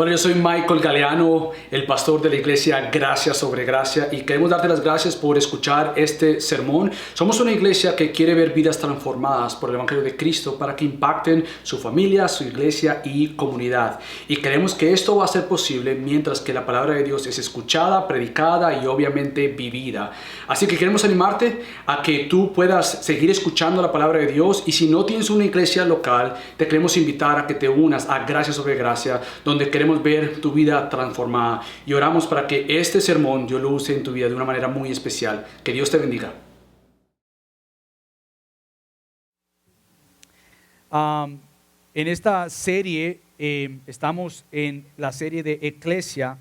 Bueno, yo soy Michael Galeano, el pastor de la iglesia Gracia sobre Gracia, y queremos darte las gracias por escuchar este sermón. Somos una iglesia que quiere ver vidas transformadas por el Evangelio de Cristo para que impacten su familia, su iglesia y comunidad. Y creemos que esto va a ser posible mientras que la palabra de Dios es escuchada, predicada y obviamente vivida. Así que queremos animarte a que tú puedas seguir escuchando la palabra de Dios, y si no tienes una iglesia local, te queremos invitar a que te unas a Gracia sobre Gracia, donde queremos ver tu vida transformada, y oramos para que este sermón Dios lo use en tu vida de una manera muy especial. Que Dios te bendiga. En esta serie, estamos en la serie de Eclesia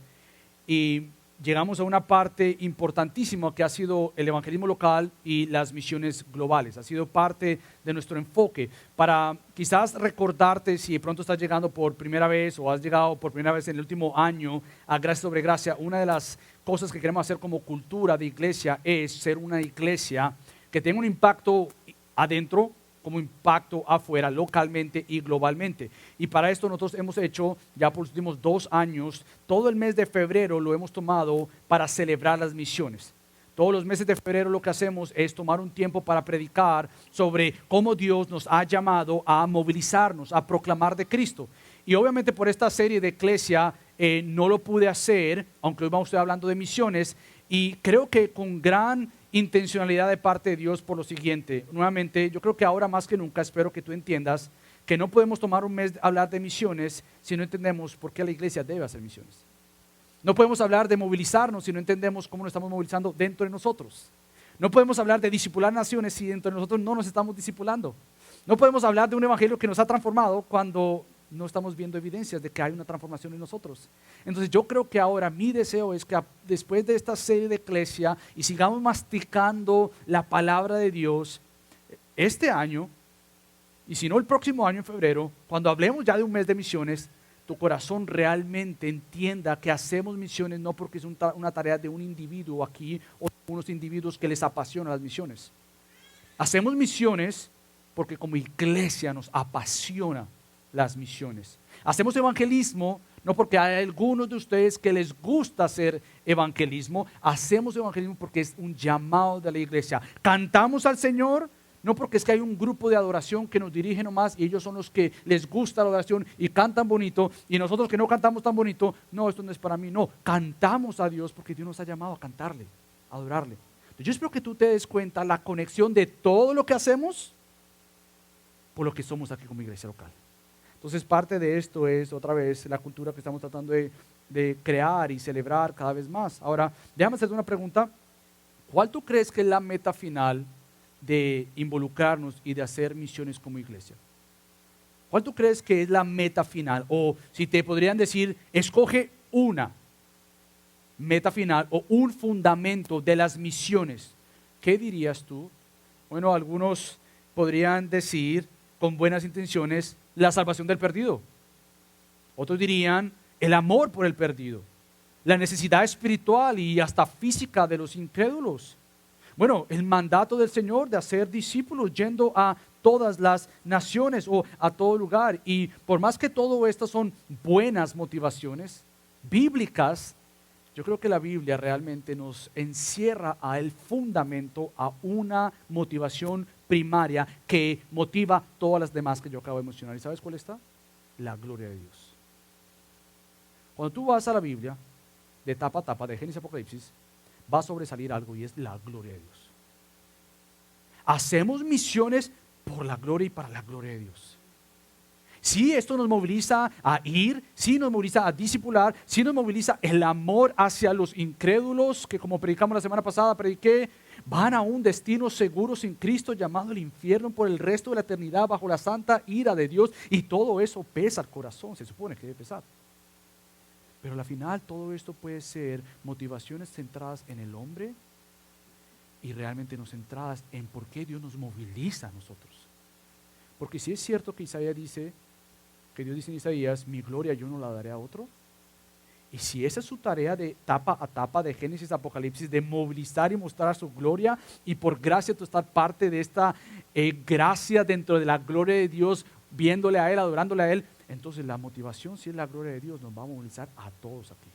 y llegamos a una parte importantísima que ha sido el evangelismo local y las misiones globales. Ha sido parte de nuestro enfoque. Para quizás recordarte, si de pronto estás llegando por primera vez o has llegado por primera vez en el último año a Gracia sobre Gracia, una de las cosas que queremos hacer como cultura de iglesia es ser una iglesia que tenga un impacto adentro, como impacto afuera, localmente y globalmente. Y para esto nosotros hemos hecho, ya por los últimos 2 años, todo el mes de febrero lo hemos tomado para celebrar las misiones. Todos los meses de febrero lo que hacemos es tomar un tiempo para predicar sobre cómo Dios nos ha llamado a movilizarnos, a proclamar de Cristo. Y obviamente por esta serie de Eclesia no lo pude hacer, aunque hoy vamos a estar hablando de misiones, y creo que con gran intencionalidad de parte de Dios por lo siguiente. Nuevamente, yo creo que ahora más que nunca espero que tú entiendas que no podemos tomar un mes a hablar de misiones si no entendemos por qué la iglesia debe hacer misiones. No podemos hablar de movilizarnos si no entendemos cómo nos estamos movilizando dentro de nosotros. No podemos hablar de discipular naciones si dentro de nosotros no nos estamos discipulando. No podemos hablar de un evangelio que nos ha transformado cuando no estamos viendo evidencias de que hay una transformación en nosotros. Entonces yo creo que ahora mi deseo es que después de esta serie de Eclesia y sigamos masticando la palabra de Dios este año, y si no el próximo año en febrero, cuando hablemos ya de un mes de misiones, tu corazón realmente entienda que hacemos misiones no porque es una tarea de un individuo aquí o de unos individuos que les apasionan las misiones. Hacemos misiones porque como iglesia nos apasiona las misiones. Hacemos evangelismo no porque hay algunos de ustedes que les gusta hacer evangelismo. Hacemos evangelismo porque es un llamado de la iglesia. Cantamos al Señor no porque es que hay un grupo de adoración que nos dirige nomás y ellos son los que les gusta la adoración y cantan bonito, y nosotros que no cantamos tan bonito, no, esto no es para mí. No, cantamos a Dios porque Dios nos ha llamado a cantarle, a adorarle. Yo espero que tú te des cuenta la conexión de todo lo que hacemos por lo que somos aquí como iglesia local. Entonces parte de esto es otra vez la cultura que estamos tratando de crear y celebrar cada vez más. Ahora, déjame hacerte una pregunta. ¿Cuál tú crees que es la meta final de involucrarnos y de hacer misiones como iglesia? ¿Cuál tú crees que es la meta final? O si te podrían decir, escoge una meta final o un fundamento de las misiones, ¿qué dirías tú? Bueno, algunos podrían decir con buenas intenciones la salvación del perdido. Otros dirían el amor por el perdido, la necesidad espiritual y hasta física de los incrédulos. Bueno, el mandato del Señor de hacer discípulos yendo a todas las naciones o a todo lugar. Y por más que todo esto son buenas motivaciones bíblicas, yo creo que la Biblia realmente nos encierra a el fundamento, a una motivación primaria que motiva todas las demás que yo acabo de mencionar. ¿Y sabes cuál está? La gloria de Dios. Cuando tú vas a la Biblia, de tapa a tapa, de Génesis a Apocalipsis, va a sobresalir algo y es la gloria de Dios. Hacemos misiones por la gloria y para la gloria de Dios. Sí, esto nos moviliza a ir, sí nos moviliza a discipular, sí nos moviliza el amor hacia los incrédulos, que como predicamos la semana pasada, prediqué, van a un destino seguro sin Cristo llamado el infierno por el resto de la eternidad bajo la santa ira de Dios, y todo eso pesa al corazón, se supone que debe pesar. Pero al final todo esto puede ser motivaciones centradas en el hombre y realmente no centradas en por qué Dios nos moviliza a nosotros. Porque si es cierto que Isaías dice, que Dios dice en Isaías, mi gloria yo no la daré a otro. Y si esa es su tarea de tapa a tapa, de Génesis a Apocalipsis, de movilizar y mostrar su gloria, y por gracia tú estar parte de esta gracia dentro de la gloria de Dios, viéndole a Él, adorándole a Él, entonces la motivación, si es la gloria de Dios, nos va a movilizar a todos aquí.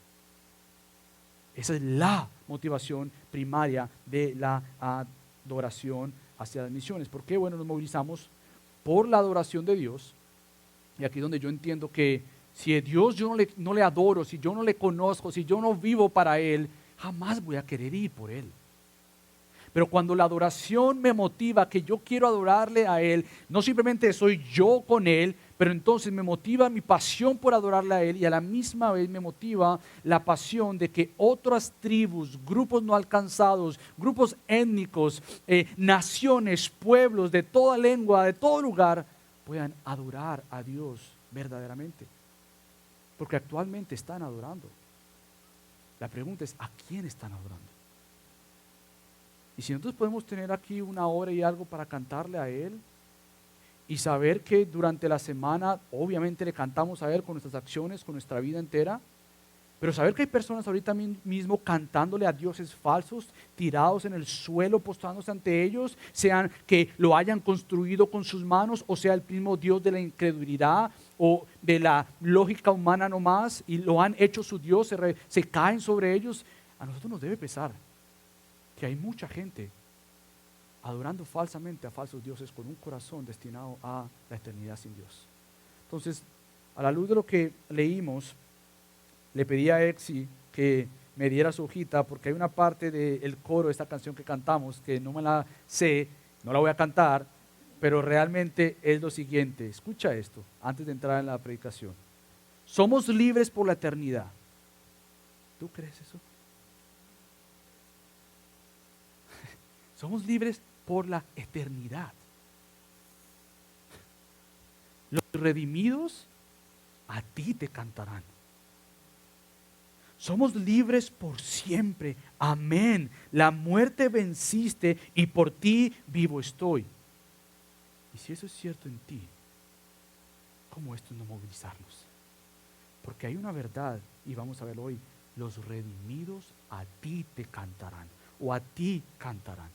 Esa es la motivación primaria de la adoración hacia las misiones. ¿Por qué? Bueno, nos movilizamos por la adoración de Dios. Y aquí es donde yo entiendo que si a Dios yo no le adoro, si yo no le conozco, si yo no vivo para Él, jamás voy a querer ir por Él. Pero cuando la adoración me motiva, que yo quiero adorarle a Él, no simplemente soy yo con Él, pero entonces me motiva mi pasión por adorarle a Él y a la misma vez me motiva la pasión de que otras tribus, grupos no alcanzados, grupos étnicos, naciones, pueblos de toda lengua, de todo lugar, puedan adorar a Dios verdaderamente. Porque actualmente están adorando. La pregunta es, ¿a quién están adorando? Y si nosotros podemos tener aquí una hora y algo para cantarle a Él y saber que durante la semana obviamente le cantamos a Él con nuestras acciones, con nuestra vida entera, pero saber que hay personas ahorita mismo cantándole a dioses falsos, tirados en el suelo, postrándose ante ellos, sean que lo hayan construido con sus manos o sea el mismo Dios de la incredulidad o de la lógica humana nomás y lo han hecho su Dios, se caen sobre ellos, a nosotros nos debe pesar que hay mucha gente adorando falsamente a falsos dioses con un corazón destinado a la eternidad sin Dios. Entonces, a la luz de lo que leímos, le pedí a Exi que me diera su hojita porque hay una parte del coro de esta canción que cantamos que no me la sé, no la voy a cantar, pero realmente es lo siguiente. Escucha esto antes de entrar en la predicación. Somos libres por la eternidad. ¿Tú crees eso? Somos libres por la eternidad. Los redimidos a ti te cantarán. Somos libres por siempre. Amén. La muerte venciste y por ti vivo estoy. Y si eso es cierto en ti, ¿cómo esto no movilizarnos? Porque hay una verdad, y vamos a verlo hoy, los redimidos a ti te cantarán, o a ti cantarán.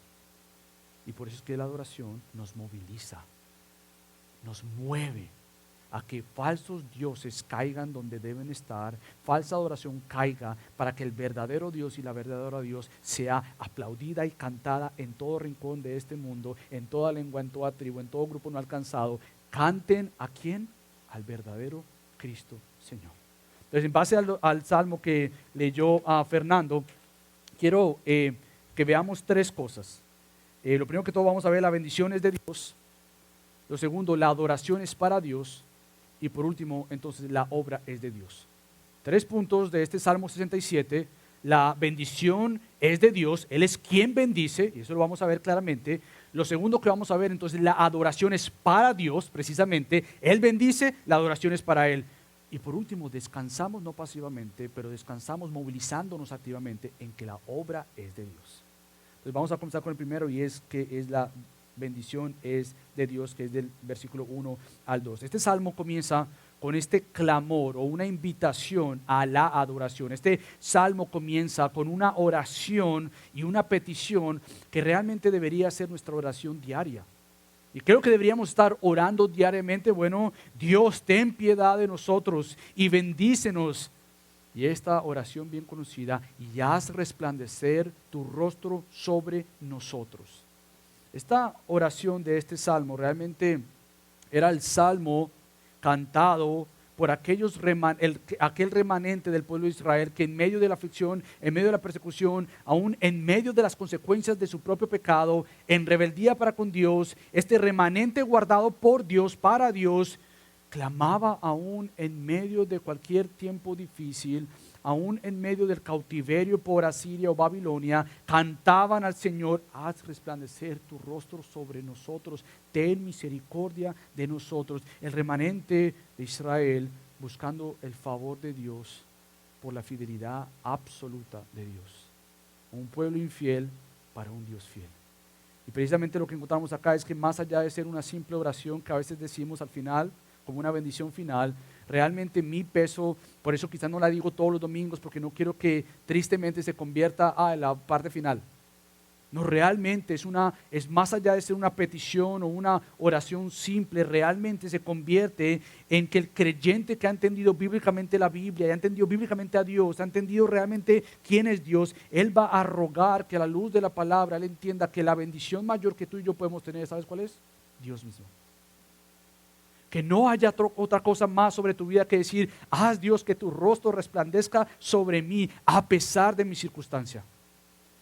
Y por eso es que la adoración nos moviliza, nos mueve a que falsos dioses caigan donde deben estar, falsa adoración caiga para que el verdadero Dios y la verdadera Dios sea aplaudida y cantada en todo rincón de este mundo, en toda lengua, en toda tribu, en todo grupo no alcanzado. Canten ¿a quién? Al verdadero Cristo Señor. Entonces, en base al salmo que leyó a Fernando, quiero que veamos tres cosas. Lo primero que todo vamos a ver, la bendición es de Dios. Lo segundo, la adoración es para Dios. Y por último, entonces, la obra es de Dios. 3 puntos de este Salmo 67. La bendición es de Dios. Él es quien bendice, y eso lo vamos a ver claramente. Lo segundo que vamos a ver, entonces, la adoración es para Dios, precisamente. Él bendice, la adoración es para Él. Y por último, descansamos no pasivamente, pero descansamos movilizándonos activamente en que la obra es de Dios. Entonces vamos a comenzar con el primero y es que es la bendición es de Dios, que es del versículo 1 al 2. Este salmo comienza con este clamor o una invitación a la adoración. Este salmo comienza con una oración y una petición que realmente debería ser nuestra oración diaria. Y creo que deberíamos estar orando diariamente, bueno, Dios, ten piedad de nosotros y bendícenos. Y esta oración bien conocida, y haz resplandecer tu rostro sobre nosotros. Esta oración de este salmo realmente era el salmo cantado por aquel remanente del pueblo de Israel que en medio de la aflicción, en medio de la persecución, aún en medio de las consecuencias de su propio pecado, en rebeldía para con Dios, este remanente guardado por Dios, para Dios, clamaba aún en medio de cualquier tiempo difícil, aún en medio del cautiverio por Asiria o Babilonia, cantaban al Señor, haz resplandecer tu rostro sobre nosotros, ten misericordia de nosotros. El remanente de Israel buscando el favor de Dios por la fidelidad absoluta de Dios. Un pueblo infiel para un Dios fiel. Y precisamente lo que encontramos acá es que más allá de ser una simple oración que a veces decimos al final, como una bendición final, realmente mi peso, por eso quizás no la digo todos los domingos, porque no quiero que tristemente se convierta en la parte final. No, realmente es más allá de ser una petición o una oración simple, realmente se convierte en que el creyente que ha entendido bíblicamente la Biblia, y ha entendido bíblicamente a Dios, ha entendido realmente quién es Dios, él va a rogar que a la luz de la palabra él entienda que la bendición mayor que tú y yo podemos tener, ¿sabes cuál es? Dios mismo. Que no haya otra cosa más sobre tu vida que decir, haz Dios que tu rostro resplandezca sobre mí a pesar de mi circunstancia.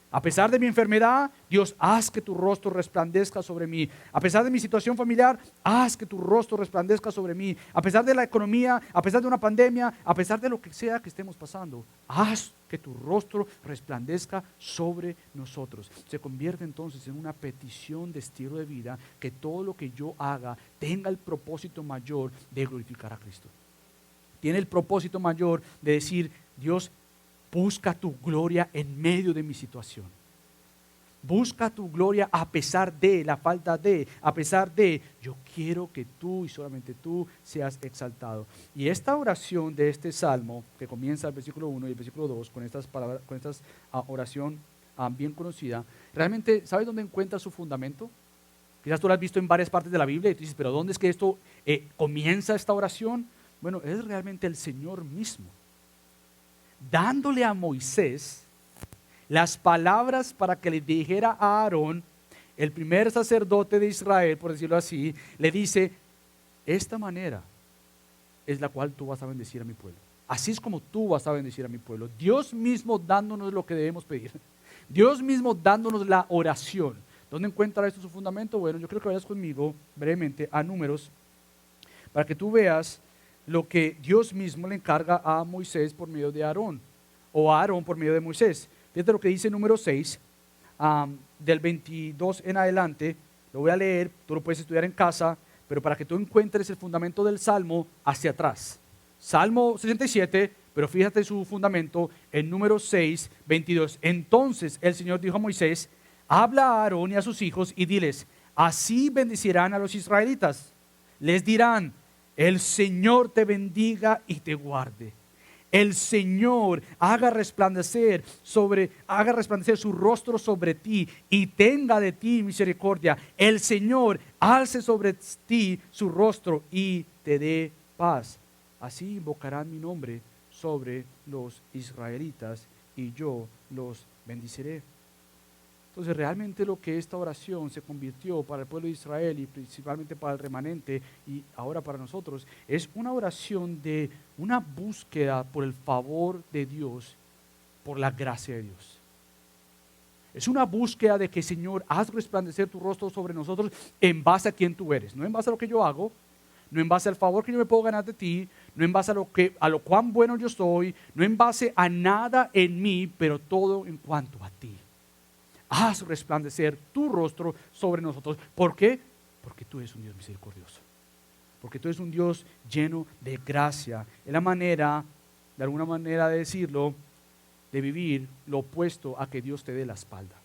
A pesar de mi enfermedad, Dios, haz que tu rostro resplandezca sobre mí. A pesar de mi situación familiar, haz que tu rostro resplandezca sobre mí. A pesar de la economía, a pesar de una pandemia, a pesar de lo que sea que estemos pasando, haz que tu rostro resplandezca sobre nosotros. Se convierte entonces en una petición de estilo de vida, que todo lo que yo haga tenga el propósito mayor de glorificar a Cristo. Tiene el propósito mayor de decir, Dios, busca tu gloria en medio de mi situación. Busca tu gloria a pesar de la falta de, a pesar de, yo quiero que tú y solamente tú seas exaltado. Y esta oración de este salmo, que comienza el versículo 1 y el versículo 2, con estas palabras, con esta oración bien conocida, realmente, ¿sabes dónde encuentra su fundamento? Quizás tú lo has visto en varias partes de la Biblia y tú dices, pero ¿dónde es que esto comienza esta oración? Bueno, es realmente el Señor mismo dándole a Moisés las palabras para que le dijera a Aarón, el primer sacerdote de Israel, por decirlo así, le dice, esta manera es la cual tú vas a bendecir a mi pueblo. Así es como tú vas a bendecir a mi pueblo. Dios mismo dándonos lo que debemos pedir. Dios mismo dándonos la oración. ¿Dónde encuentra esto su fundamento? Bueno, yo creo que vayas conmigo brevemente a Números para que tú veas lo que Dios mismo le encarga a Moisés por medio de Aarón, o a Aarón por medio de Moisés. Fíjate lo que dice número 6, del 22 en adelante, lo voy a leer, tú lo puedes estudiar en casa, pero para que tú encuentres el fundamento del Salmo hacia atrás. Salmo 67, pero fíjate su fundamento en número 6, 22. Entonces el Señor dijo a Moisés, habla a Aarón y a sus hijos y diles, así bendecirán a los israelitas. Les dirán, el Señor te bendiga y te guarde. El Señor haga resplandecer su rostro sobre ti y tenga de ti misericordia. El Señor alce sobre ti su rostro y te dé paz. Así invocarán mi nombre sobre los israelitas y yo los bendeciré. Entonces realmente lo que esta oración se convirtió para el pueblo de Israel y principalmente para el remanente y ahora para nosotros es una oración de una búsqueda por el favor de Dios, por la gracia de Dios. Es una búsqueda de que Señor, haz resplandecer tu rostro sobre nosotros en base a quién tú eres, no en base a lo que yo hago, no en base al favor que yo me puedo ganar de ti, no en base a lo cuán bueno yo soy, no en base a nada en mí, pero todo en cuanto a ti. Haz resplandecer tu rostro sobre nosotros. ¿Por qué? Porque tú eres un Dios misericordioso. Porque tú eres un Dios lleno de gracia. Es la manera, de alguna manera de decirlo, de vivir lo opuesto a que Dios te dé la espalda.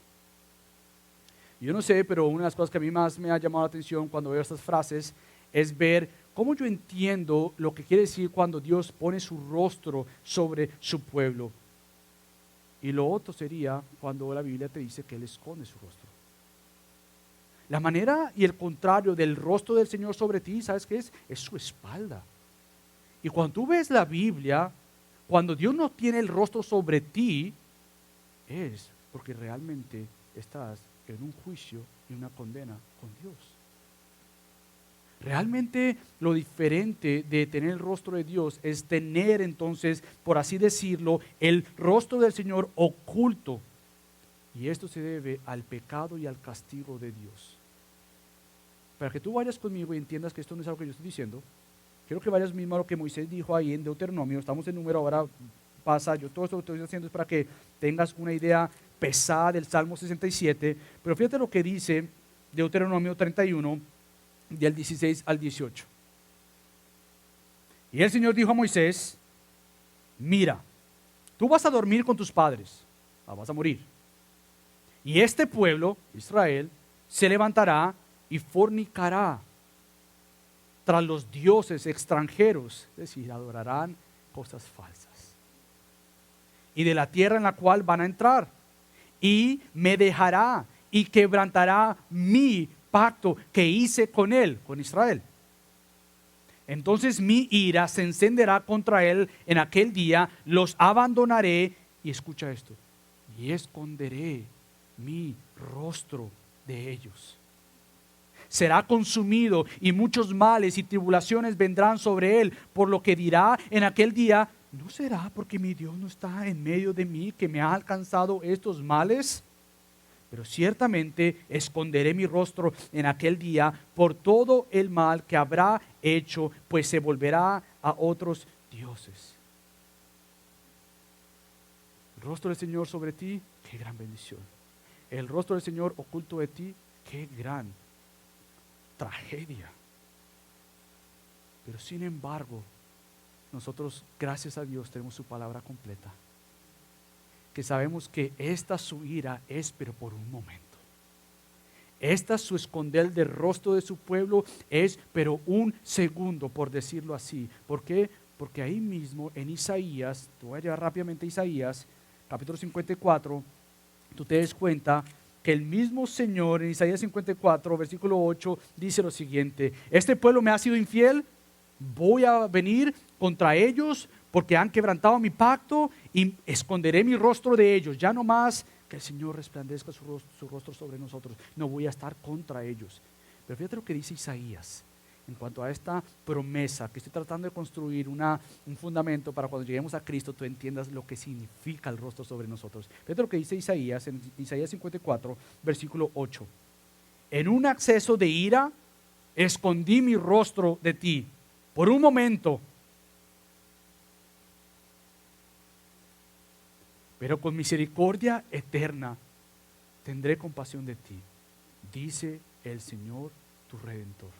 Yo no sé, pero una de las cosas que a mí más me ha llamado la atención cuando veo estas frases es ver cómo yo entiendo lo que quiere decir cuando Dios pone su rostro sobre su pueblo. Y lo otro sería cuando la Biblia te dice que Él esconde su rostro. La manera y el contrario del rostro del Señor sobre ti, ¿sabes qué es? Es su espalda. Y cuando tú ves la Biblia, cuando Dios no tiene el rostro sobre ti, es porque realmente estás en un juicio y una condena con Dios. Realmente lo diferente de tener el rostro de Dios es tener entonces, por así decirlo, el rostro del Señor oculto. Y esto se debe al pecado y al castigo de Dios. Para que tú vayas conmigo y entiendas que esto no es algo que yo estoy diciendo, quiero que vayas mismo a lo que Moisés dijo ahí en Deuteronomio. Estamos en número ahora, pasa, yo todo esto que estoy haciendo es para que tengas una idea pesada del Salmo 67, pero fíjate lo que dice Deuteronomio 31, del 16 al 18. Y el Señor dijo a Moisés, mira, tú vas a dormir con tus padres, vas a morir. Y este pueblo, Israel, se levantará y fornicará tras los dioses extranjeros, es decir, adorarán cosas falsas. Y de la tierra en la cual van a entrar, y me dejará y quebrantará mi pacto que hice con él, con Israel. Entonces mi ira se encenderá contra él en aquel día, los abandonaré, y escucha esto, y esconderé mi rostro de ellos. Será consumido y muchos males y tribulaciones vendrán sobre él, por lo que dirá en aquel día, ¿no será porque mi Dios no está en medio de mí que me ha alcanzado estos males? Pero ciertamente esconderé mi rostro en aquel día por todo el mal que habrá hecho, pues se volverá a otros dioses. El rostro del Señor sobre ti, qué gran bendición. El rostro del Señor oculto de ti, qué gran tragedia. Pero sin embargo, nosotros, gracias a Dios, tenemos su palabra completa. Que sabemos que esta su ira es pero por un momento. Esta su esconder del rostro de su pueblo es pero un segundo, por decirlo así. ¿Por qué? Porque ahí mismo en Isaías, te voy a llevar rápidamente a Isaías, capítulo 54, tú te des cuenta que el mismo Señor en Isaías 54, versículo 8, dice lo siguiente: este pueblo me ha sido infiel, voy a venir contra ellos porque han quebrantado mi pacto y esconderé mi rostro de ellos. Ya no más que el Señor resplandezca su rostro sobre nosotros. No voy a estar contra ellos. Pero fíjate lo que dice Isaías en cuanto a esta promesa que estoy tratando de construir un fundamento para cuando lleguemos a Cristo tú entiendas lo que significa el rostro sobre nosotros. Fíjate lo que dice Isaías en Isaías 54, versículo 8. En un acceso de ira escondí mi rostro de ti por un momento, pero con misericordia eterna tendré compasión de ti, dice el Señor tu Redentor.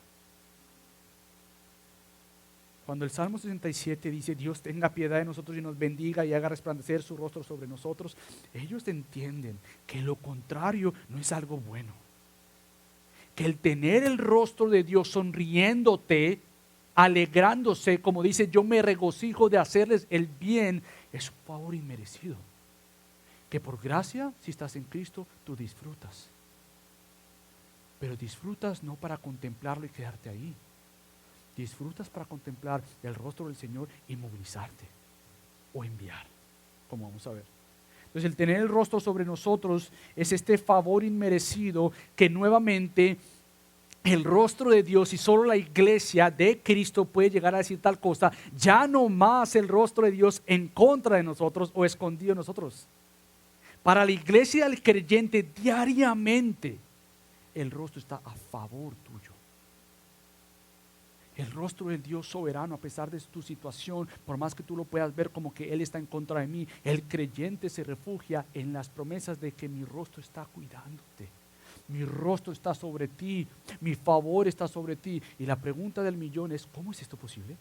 Cuando el Salmo 67 dice Dios tenga piedad de nosotros y nos bendiga y haga resplandecer su rostro sobre nosotros, ellos entienden que lo contrario no es algo bueno. Que el tener el rostro de Dios sonriéndote, alegrándose, como dice, yo me regocijo de hacerles el bien, es un favor inmerecido. Que por gracia, si estás en Cristo, tú disfrutas. Pero disfrutas no para contemplarlo y quedarte ahí. Disfrutas para contemplar el rostro del Señor y movilizarte o enviar, como vamos a ver. Entonces el tener el rostro sobre nosotros es este favor inmerecido que nuevamente el rostro de Dios y solo la iglesia de Cristo puede llegar a decir tal cosa. Ya no más el rostro de Dios en contra de nosotros o escondido en nosotros. Para la iglesia del creyente diariamente el rostro está a favor tuyo. El rostro del Dios soberano, a pesar de tu situación, por más que tú lo puedas ver como que Él está en contra de mí, el creyente se refugia en las promesas de que mi rostro está cuidándote. Mi rostro está sobre ti, mi favor está sobre ti. Y la pregunta del millón es, ¿cómo es esto posible?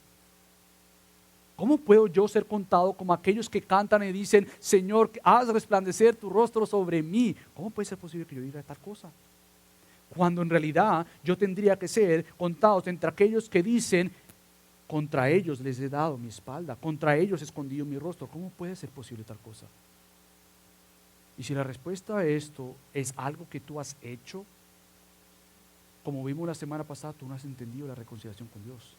¿Cómo puedo yo ser contado como aquellos que cantan y dicen, Señor, haz resplandecer tu rostro sobre mí? ¿Cómo puede ser posible que yo diga tal cosa? Cuando en realidad yo tendría que ser contados entre aquellos que dicen, contra ellos les he dado mi espalda, contra ellos he escondido mi rostro. ¿Cómo puede ser posible tal cosa? Y si la respuesta a esto es algo que tú has hecho, como vimos la semana pasada, tú no has entendido la reconciliación con Dios.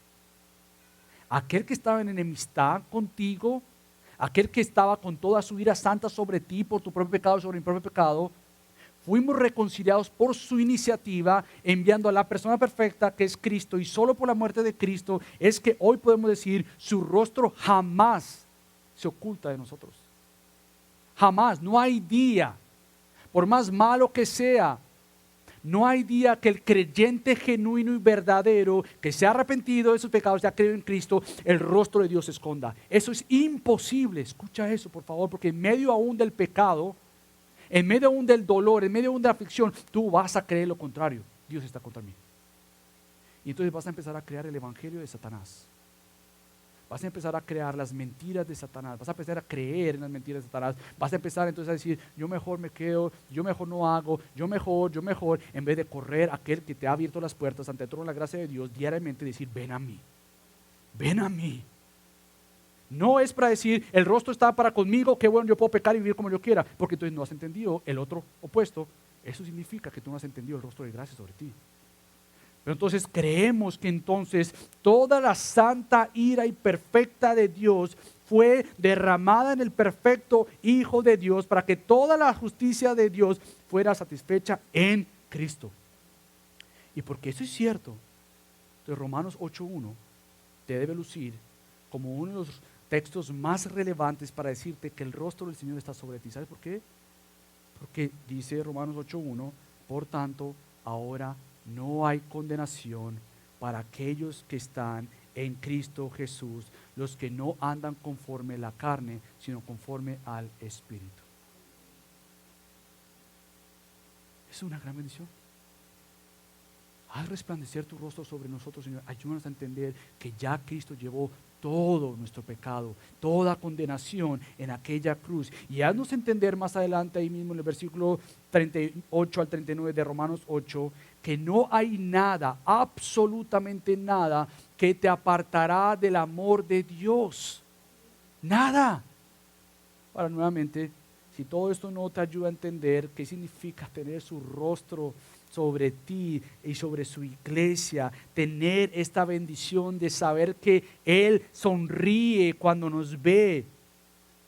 Aquel que estaba en enemistad contigo, aquel que estaba con toda su ira santa sobre ti por tu propio pecado, sobre mi propio pecado, fuimos reconciliados por su iniciativa, enviando a la persona perfecta que es Cristo, y solo por la muerte de Cristo es que hoy podemos decir, su rostro jamás se oculta de nosotros. Jamás, no hay día, por más malo que sea, no hay día que el creyente genuino y verdadero, que se ha arrepentido de sus pecados y ha creído en Cristo, el rostro de Dios se esconda. Eso es imposible, escucha eso por favor, porque en medio aún del pecado, en medio aún del dolor, en medio aún de la aflicción, tú vas a creer lo contrario. Dios está contra mí. Y entonces vas a empezar a crear el evangelio de Satanás. Vas a empezar a crear las mentiras de Satanás. Vas a empezar a creer en las mentiras de Satanás. Vas a empezar entonces a decir, yo mejor me quedo, yo mejor no hago, yo mejor, en vez de correr a aquel que te ha abierto las puertas ante toda la gracia de Dios, diariamente decir, ven a mí, ven a mí. No es para decir, el rostro está para conmigo, qué bueno, yo puedo pecar y vivir como yo quiera, porque entonces no has entendido el otro opuesto. Eso significa que tú no has entendido el rostro de gracia sobre ti. Pero entonces creemos que entonces toda la santa ira y perfecta de Dios fue derramada en el perfecto Hijo de Dios para que toda la justicia de Dios fuera satisfecha en Cristo. Y porque eso es cierto, entonces Romanos 8:1 te debe lucir como uno de los textos más relevantes para decirte que el rostro del Señor está sobre ti. ¿Sabes por qué? Porque dice Romanos 8:1, por tanto, ahora no hay condenación para aquellos que están en Cristo Jesús, los que no andan conforme a la carne, sino conforme al Espíritu. Es una gran bendición. Haz resplandecer tu rostro sobre nosotros, Señor. Ayúdanos a entender que ya Cristo llevó todo nuestro pecado, toda condenación en aquella cruz. Y haznos entender más adelante, ahí mismo en el versículo 38 al 39 de Romanos 8, que no hay nada, absolutamente nada, que te apartará del amor de Dios. Nada. Ahora, nuevamente, si todo esto no te ayuda a entender qué significa tener su rostro sobre ti y sobre su iglesia, tener esta bendición de saber que Él sonríe cuando nos ve,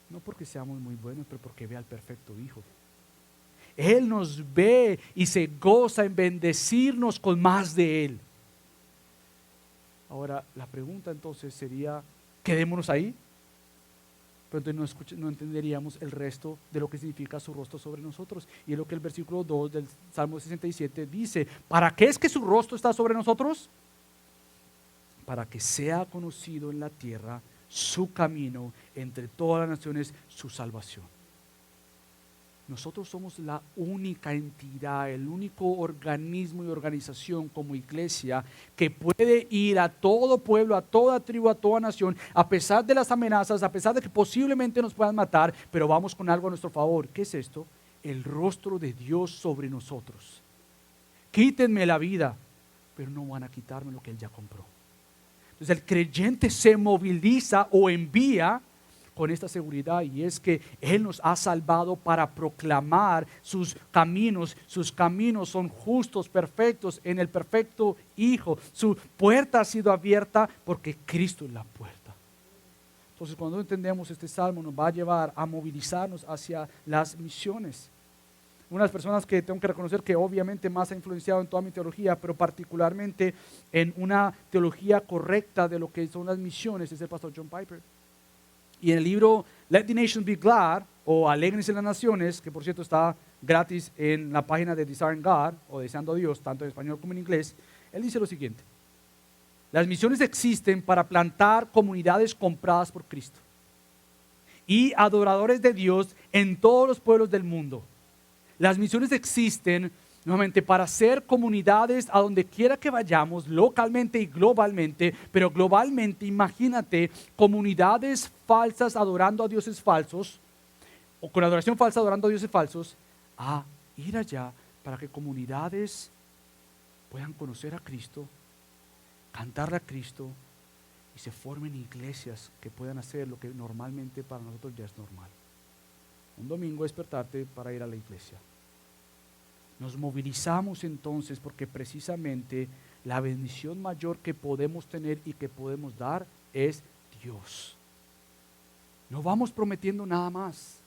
no porque seamos muy buenos, pero porque ve al perfecto Hijo. Él nos ve y se goza en bendecirnos con más de Él. Ahora, la pregunta entonces sería, ¿quedémonos ahí? Pero entonces no entenderíamos el resto de lo que significa su rostro sobre nosotros. Y es lo que el versículo 2 del Salmo 67 dice. ¿Para qué es que su rostro está sobre nosotros? Para que sea conocido en la tierra su camino, entre todas las naciones su salvación. Nosotros somos la única entidad, el único organismo y organización como iglesia que puede ir a todo pueblo, a toda tribu, a toda nación, a pesar de las amenazas, a pesar de que posiblemente nos puedan matar, pero vamos con algo a nuestro favor. ¿Qué es esto? El rostro de Dios sobre nosotros. Quítenme la vida, pero no van a quitarme lo que Él ya compró. Entonces el creyente se moviliza o envía con esta seguridad, y es que Él nos ha salvado para proclamar sus caminos. Sus caminos son justos, perfectos, en el perfecto Hijo. Su puerta ha sido abierta porque Cristo es la puerta. Entonces, cuando entendemos este salmo, nos va a llevar a movilizarnos hacia las misiones. Una de las personas que tengo que reconocer que obviamente más ha influenciado en toda mi teología, pero particularmente en una teología correcta de lo que son las misiones, es el pastor John Piper. Y en el libro Let the Nations Be Glad, o Alégrense las Naciones, que por cierto está gratis en la página de Desiring God, o Deseando a Dios, tanto en español como en inglés, él dice lo siguiente: las misiones existen para plantar comunidades compradas por Cristo y adoradores de Dios en todos los pueblos del mundo. Las misiones existen nuevamente para ser comunidades a donde quiera que vayamos, localmente y globalmente, pero globalmente imagínate comunidades falsas adorando a dioses falsos, o con adoración falsa adorando a dioses falsos, a ir allá para que comunidades puedan conocer a Cristo, cantarle a Cristo y se formen iglesias que puedan hacer lo que normalmente para nosotros ya es normal. Un domingo despertarte para ir a la iglesia. Nos movilizamos entonces porque precisamente la bendición mayor que podemos tener y que podemos dar es Dios. No vamos prometiendo nada más.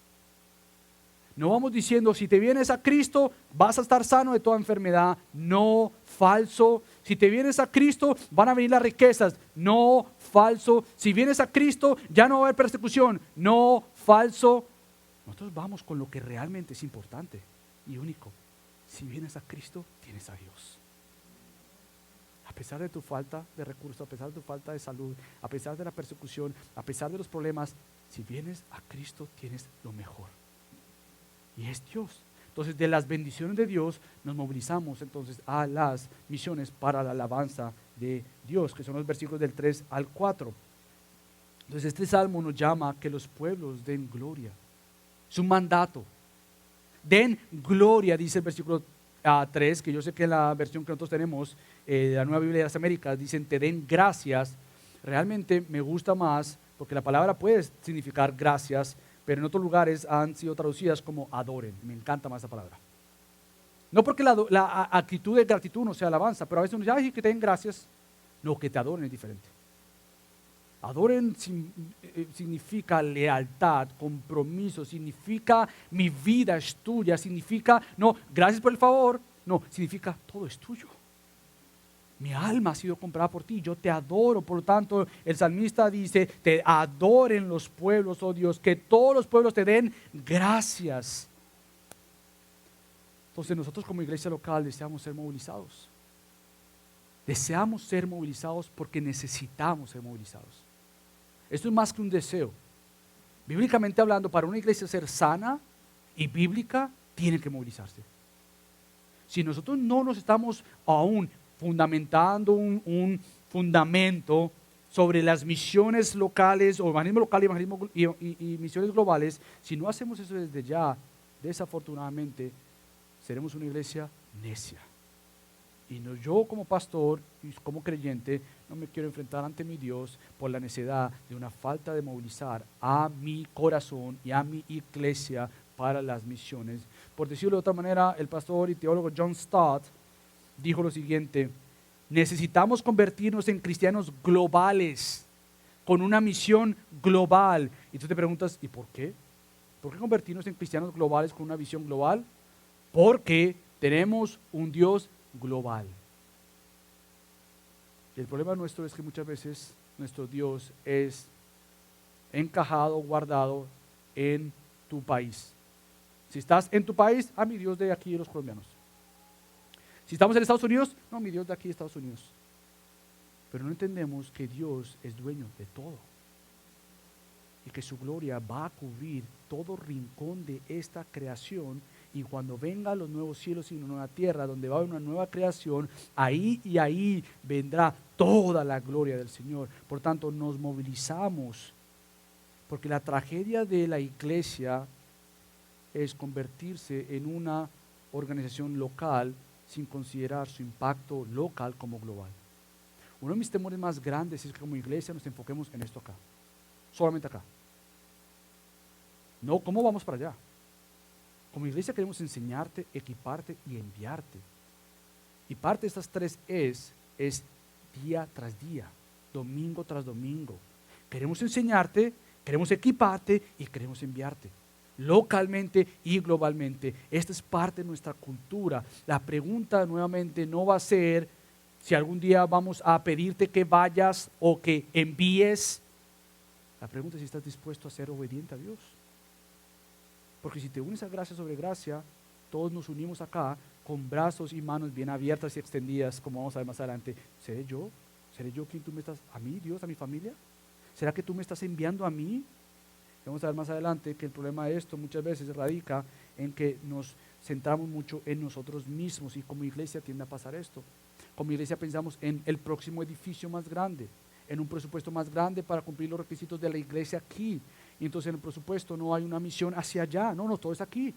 No vamos diciendo, si te vienes a Cristo vas a estar sano de toda enfermedad. No, falso. Si te vienes a Cristo van a venir las riquezas. No, falso. Si vienes a Cristo ya no va a haber persecución. No, falso. Nosotros vamos con lo que realmente es importante y único. Si vienes a Cristo, tienes a Dios. A pesar de tu falta de recursos, a pesar de tu falta de salud, a pesar de la persecución, a pesar de los problemas, si vienes a Cristo, tienes lo mejor. Y es Dios. Entonces, de las bendiciones de Dios, nos movilizamos entonces a las misiones para la alabanza de Dios, que son los versículos del 3 al 4. Entonces, este salmo nos llama a que los pueblos den gloria. Es un mandato. Den gloria, dice el versículo 3, que yo sé que en la versión que nosotros tenemos, la Nueva Biblia de las Américas, dicen te den gracias. Realmente me gusta más porque la palabra puede significar gracias, pero en otros lugares han sido traducidas como adoren. Me encanta más esa palabra. No porque la actitud de gratitud no sea alabanza, pero a veces uno dice, ay, que te den gracias. No, que te adoren es diferente. Adoren significa lealtad, compromiso, significa mi vida es tuya, significa, no, gracias por el favor, no, significa todo es tuyo. Mi alma ha sido comprada por ti, yo te adoro. Por lo tanto, el salmista dice, te adoren los pueblos, oh Dios, que todos los pueblos te den gracias. Entonces nosotros como iglesia local deseamos ser movilizados. Deseamos ser movilizados porque necesitamos ser movilizados. Esto es más que un deseo. Bíblicamente hablando, para una iglesia ser sana y bíblica, tiene que movilizarse. Si nosotros no nos estamos aún fundamentando un fundamento sobre las misiones locales, o evangelismo local y misiones globales, si no hacemos eso desde ya, desafortunadamente, seremos una iglesia necia. Y no, yo como pastor y como creyente no me quiero enfrentar ante mi Dios por la necedad de una falta de movilizar a mi corazón y a mi iglesia para las misiones. Por decirlo de otra manera, el pastor y teólogo John Stott dijo lo siguiente: necesitamos convertirnos en cristianos globales, con una misión global. Y tú te preguntas, ¿y por qué? ¿Por qué convertirnos en cristianos globales con una visión global? Porque tenemos un Dios global. Y el problema nuestro es que muchas veces nuestro Dios es encajado, guardado en tu país. Si estás en tu país, mi Dios de aquí, los colombianos. Si estamos en Estados Unidos, no, mi Dios de aquí, Estados Unidos. Pero no entendemos que Dios es dueño de todo y que su gloria va a cubrir todo rincón de esta creación. Y cuando vengan los nuevos cielos y una nueva tierra, donde va a haber una nueva creación, ahí vendrá toda la gloria del Señor. Por tanto, nos movilizamos, porque la tragedia de la iglesia es convertirse en una organización local sin considerar su impacto local como global. Uno de mis temores más grandes es que como iglesia nos enfoquemos en esto acá, solamente acá. No, ¿cómo vamos para allá? Como iglesia queremos enseñarte, equiparte y enviarte. Y parte de estas tres es día tras día, domingo tras domingo. Queremos enseñarte, queremos equiparte y queremos enviarte. Localmente y globalmente. Esta es parte de nuestra cultura. La pregunta nuevamente no va a ser si algún día vamos a pedirte que vayas o que envíes. La pregunta es si estás dispuesto a ser obediente a Dios. Porque si te unes a gracia sobre gracia, todos nos unimos acá con brazos y manos bien abiertas y extendidas, como vamos a ver más adelante. ¿Seré yo? ¿Seré yo quien tú me estás, a mí, Dios, a mi familia? ¿Será que tú me estás enviando a mí? Vamos a ver más adelante que el problema de esto muchas veces radica en que nos centramos mucho en nosotros mismos, y como iglesia tiende a pasar esto. Como iglesia pensamos en el próximo edificio más grande, en un presupuesto más grande para cumplir los requisitos de la iglesia aquí. Y entonces en el presupuesto no hay una misión hacia allá, no, todo es aquí.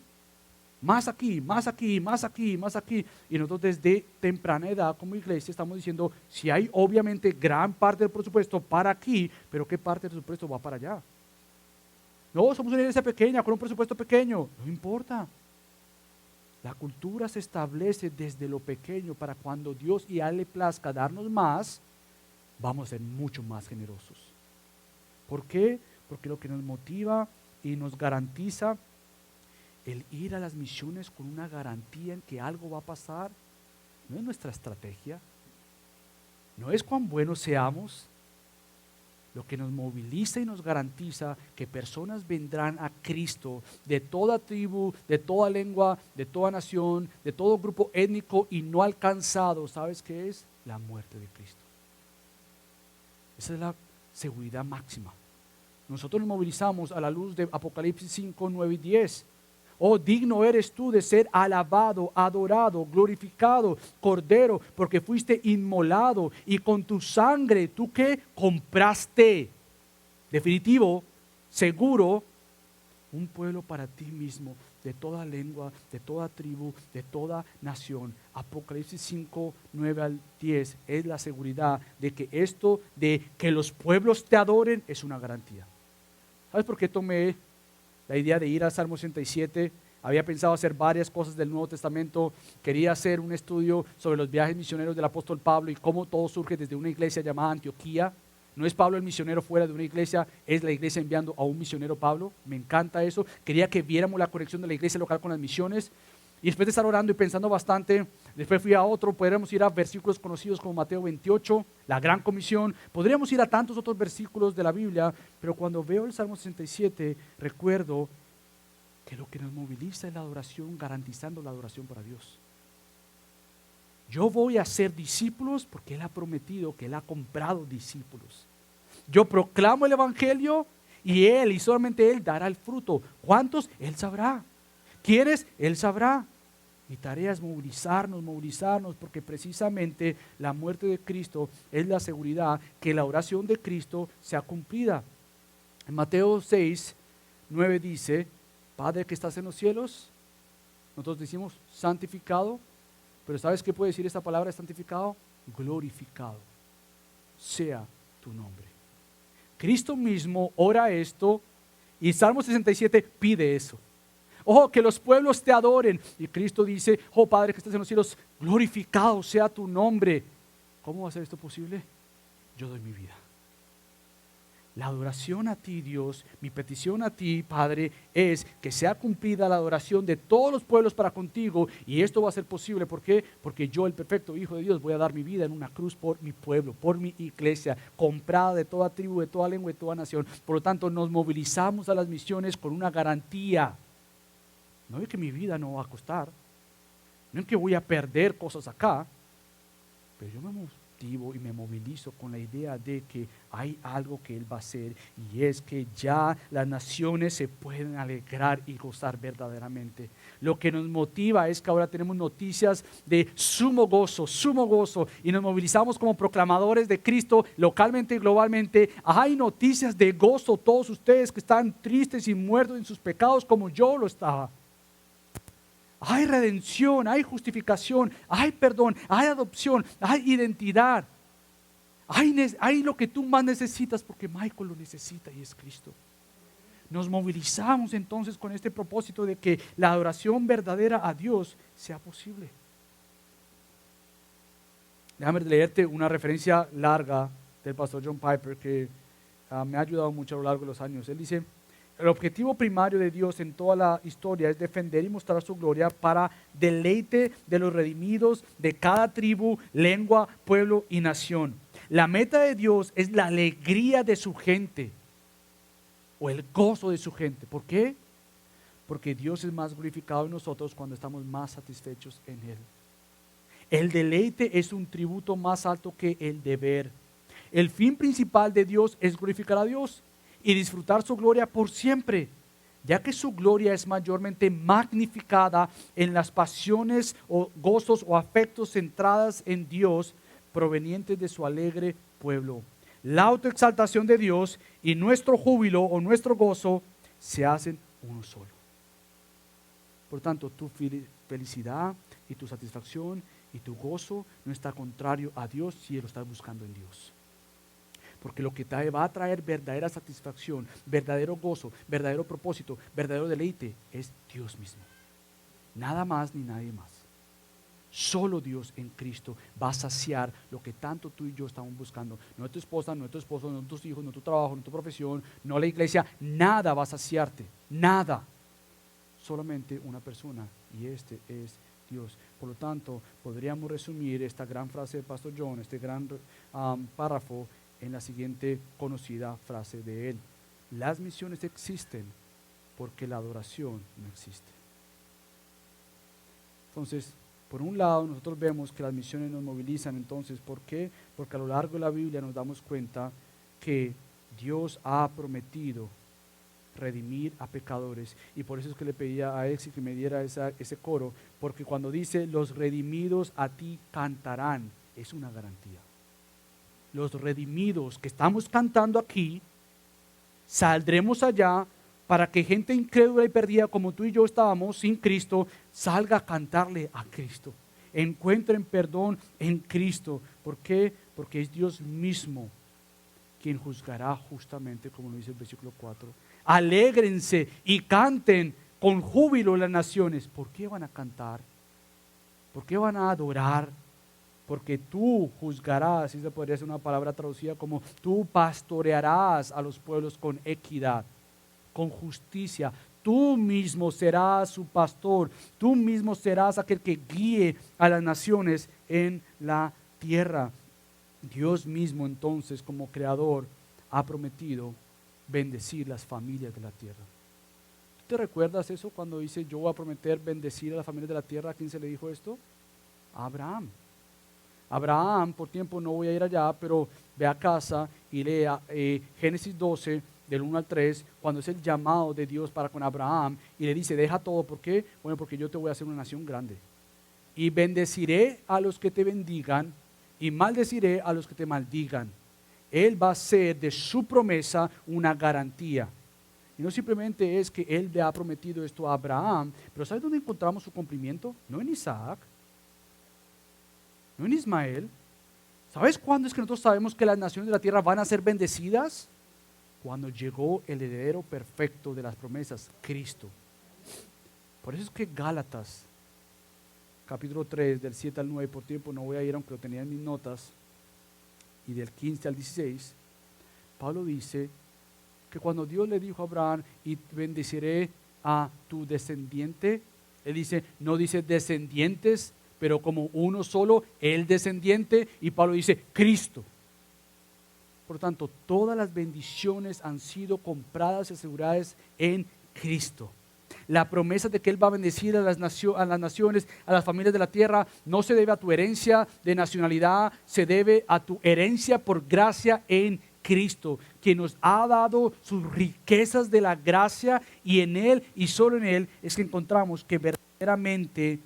Más aquí, más aquí, más aquí, más aquí. Y nosotros desde temprana edad como iglesia estamos diciendo, si hay obviamente gran parte del presupuesto para aquí, pero ¿qué parte del presupuesto va para allá? No, somos una iglesia pequeña, con un presupuesto pequeño. No importa. La cultura se establece desde lo pequeño para cuando Dios y a Él le plazca darnos más, vamos a ser mucho más generosos. ¿Por qué? Porque lo que nos motiva y nos garantiza el ir a las misiones con una garantía en que algo va a pasar, no es nuestra estrategia, no es cuán buenos seamos. Lo que nos moviliza y nos garantiza que personas vendrán a Cristo de toda tribu, de toda lengua, de toda nación, de todo grupo étnico y no alcanzado. ¿Sabes qué es? La muerte de Cristo. Esa es la seguridad máxima. Nosotros nos movilizamos a la luz de Apocalipsis 5, 9 y 10. Oh, digno eres tú de ser alabado, adorado, glorificado, Cordero, porque fuiste inmolado y con tu sangre, ¿tú qué? Compraste. Definitivo, seguro, un pueblo para ti mismo, de toda lengua, de toda tribu, de toda nación. Apocalipsis 5, 9 al 10 es la seguridad de que esto de que los pueblos te adoren es una garantía. ¿Sabes por qué tomé la idea de ir al Salmo 67? Había pensado hacer varias cosas del Nuevo Testamento. Quería hacer un estudio sobre los viajes misioneros del apóstol Pablo y cómo todo surge desde una iglesia llamada Antioquía. No es Pablo el misionero fuera de una iglesia, es la iglesia enviando a un misionero Pablo. Me encanta eso. Quería que viéramos la conexión de la iglesia local con las misiones. Y después de estar orando y pensando bastante, después fui a otro. Podríamos ir a versículos conocidos como Mateo 28, la gran comisión. Podríamos ir a tantos otros versículos de la Biblia, pero cuando veo el Salmo 67, recuerdo que lo que nos moviliza es la adoración, garantizando la adoración para Dios. Yo voy a ser discípulos porque Él ha prometido que Él ha comprado discípulos. Yo proclamo el Evangelio y Él, y solamente Él, dará el fruto. ¿Cuántos? Él sabrá. ¿Quiénes? Él sabrá. Mi tarea es movilizarnos, porque precisamente la muerte de Cristo es la seguridad que la oración de Cristo sea cumplida. En Mateo 6, 9 dice, Padre que estás en los cielos, nosotros decimos santificado, pero ¿sabes qué puede decir esta palabra santificado? Glorificado sea tu nombre. Cristo mismo ora esto y Salmo 67 pide eso. Ojo, que los pueblos te adoren. Y Cristo dice, oh Padre que estás en los cielos, glorificado sea tu nombre. ¿Cómo va a ser esto posible? Yo doy mi vida. La adoración a ti, Dios, mi petición a ti, Padre, es que sea cumplida la adoración de todos los pueblos para contigo. Y esto va a ser posible, ¿por qué? Porque yo, el perfecto Hijo de Dios, voy a dar mi vida en una cruz por mi pueblo, por mi iglesia, comprada de toda tribu, de toda lengua y de toda nación. Por lo tanto, nos movilizamos a las misiones con una garantía. No es que mi vida no va a costar, no es que voy a perder cosas acá, pero yo me motivo y me movilizo con la idea de que hay algo que Él va a hacer, y es que ya las naciones se pueden alegrar y gozar verdaderamente. Lo que nos motiva es que ahora tenemos noticias de sumo gozo, y nos movilizamos como proclamadores de Cristo localmente y globalmente. Hay noticias de gozo, todos ustedes que están tristes y muertos en sus pecados como yo lo estaba. Hay redención, hay justificación, hay perdón, hay adopción, hay identidad. Hay lo que tú más necesitas porque Michael lo necesita y es Cristo. Nos movilizamos entonces con este propósito de que la adoración verdadera a Dios sea posible. Déjame leerte una referencia larga del pastor John Piper que me ha ayudado mucho a lo largo de los años. Él dice: el objetivo primario de Dios en toda la historia es defender y mostrar su gloria para deleite de los redimidos de cada tribu, lengua, pueblo y nación. La meta de Dios es la alegría de su gente o el gozo de su gente. ¿Por qué? Porque Dios es más glorificado en nosotros cuando estamos más satisfechos en Él. El deleite es un tributo más alto que el deber. El fin principal de Dios es glorificar a Dios y disfrutar su gloria por siempre, ya que su gloria es mayormente magnificada en las pasiones o gozos o afectos centradas en Dios provenientes de su alegre pueblo. La autoexaltación de Dios y nuestro júbilo o nuestro gozo se hacen uno solo. Por tanto, tu felicidad y tu satisfacción y tu gozo no está contrario a Dios si lo estás buscando en Dios. Porque lo que te va a traer verdadera satisfacción, verdadero gozo, verdadero propósito, verdadero deleite es Dios mismo. Nada más ni nadie más. Solo Dios en Cristo va a saciar lo que tanto tú y yo estamos buscando. No tu esposa, no tu esposo, no tus hijos, no tu trabajo, no tu profesión, no la iglesia. Nada va a saciarte. Nada. Solamente una persona, y este es Dios. Por lo tanto, podríamos resumir esta gran frase de Pastor John, este gran párrafo, en la siguiente conocida frase de él: las misiones existen porque la adoración no existe. Entonces, por un lado, nosotros vemos que las misiones nos movilizan. Entonces, ¿por qué? Porque a lo largo de la Biblia nos damos cuenta que Dios ha prometido redimir a pecadores, y por eso es que le pedía a Exi que me diera ese coro, porque cuando dice los redimidos a ti cantarán, es una garantía. Los redimidos que estamos cantando aquí, saldremos allá para que gente incrédula y perdida como tú y yo estábamos sin Cristo, salga a cantarle a Cristo. Encuentren perdón en Cristo. ¿Por qué? Porque es Dios mismo quien juzgará justamente, como lo dice el versículo 4. Alégrense y canten con júbilo las naciones. ¿Por qué van a cantar? ¿Por qué van a adorar? Porque tú juzgarás, así se podría hacer una palabra traducida como tú pastorearás a los pueblos con equidad, con justicia. Tú mismo serás su pastor, tú mismo serás aquel que guíe a las naciones en la tierra. Dios mismo entonces como creador ha prometido bendecir las familias de la tierra. ¿Tú te recuerdas eso cuando dice yo voy a prometer bendecir a las familias de la tierra? ¿A quién se le dijo esto? A Abraham. Abraham, por tiempo no voy a ir allá, pero ve a casa y lea Génesis 12, del 1 al 3, cuando es el llamado de Dios para con Abraham y le dice, deja todo, ¿por qué? Bueno, porque yo te voy a hacer una nación grande. Y bendeciré a los que te bendigan y maldeciré a los que te maldigan. Él va a hacer de su promesa una garantía. Y no simplemente es que Él le ha prometido esto a Abraham, pero ¿sabes dónde encontramos su cumplimiento? No en Isaac, no en Ismael. ¿Sabes cuándo es que nosotros sabemos que las naciones de la tierra van a ser bendecidas? Cuando llegó el heredero perfecto de las promesas, Cristo. Por eso es que Gálatas, capítulo 3, del 7 al 9, por tiempo no voy a ir aunque lo tenía en mis notas, y del 15 al 16, Pablo dice que cuando Dios le dijo a Abraham, y bendeciré a tu descendiente, él dice, no dice descendientes, pero como uno solo, el descendiente, y Pablo dice Cristo. Por lo tanto, todas las bendiciones han sido compradas y aseguradas en Cristo. La promesa de que Él va a bendecir a las naciones, a las familias de la tierra, no se debe a tu herencia de nacionalidad, se debe a tu herencia por gracia en Cristo, quien nos ha dado sus riquezas de la gracia, y en Él y solo en Él es que encontramos que verdaderamente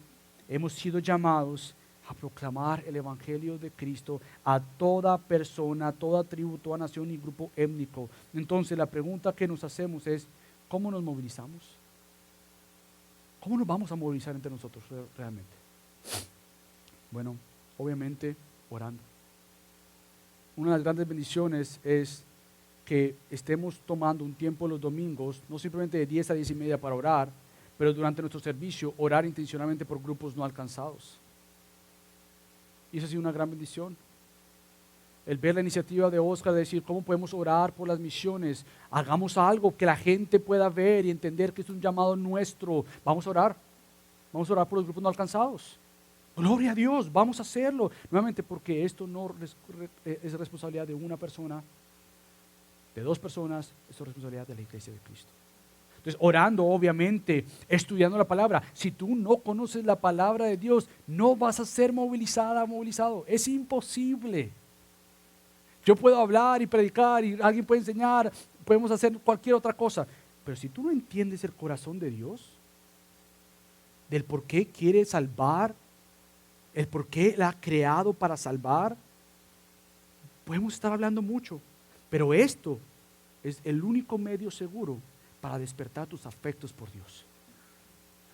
hemos sido llamados a proclamar el Evangelio de Cristo a toda persona, toda tribu, toda nación y grupo étnico. Entonces la pregunta que nos hacemos es, ¿cómo nos movilizamos? ¿Cómo nos vamos a movilizar entre nosotros realmente? Bueno, obviamente orando. Una de las grandes bendiciones es que estemos tomando un tiempo los domingos, no simplemente de 10 a 10 y media para orar, pero durante nuestro servicio orar intencionalmente por grupos no alcanzados. Y eso ha sido una gran bendición. El ver la iniciativa de Oscar de decir cómo podemos orar por las misiones, hagamos algo que la gente pueda ver y entender que es un llamado nuestro. Vamos a orar por los grupos no alcanzados. Gloria a Dios, vamos a hacerlo. Nuevamente, porque esto no es responsabilidad de una persona, de dos personas, esto es responsabilidad de la iglesia de Cristo. Entonces, orando, obviamente, estudiando la palabra. Si tú no conoces la palabra de Dios, no vas a ser movilizado. Es imposible. Yo puedo hablar y predicar y alguien puede enseñar, podemos hacer cualquier otra cosa. Pero si tú no entiendes el corazón de Dios, del por qué quiere salvar, el por qué la ha creado para salvar, podemos estar hablando mucho. Pero esto es el único medio seguro para despertar tus afectos por Dios.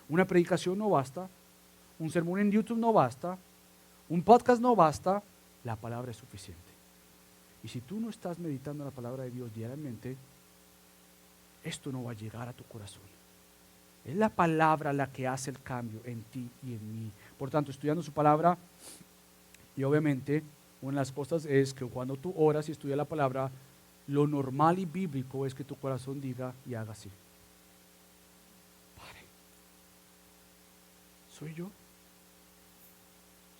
Una predicación no basta, un sermón en YouTube no basta, un podcast no basta, la palabra es suficiente. Y si tú no estás meditando la palabra de Dios diariamente, esto no va a llegar a tu corazón. Es la palabra la que hace el cambio en ti y en mí. Por tanto, estudiando su palabra, y obviamente una de las cosas es que cuando tú oras y estudias la palabra, lo normal y bíblico es que tu corazón diga y haga así. Padre, ¿soy yo?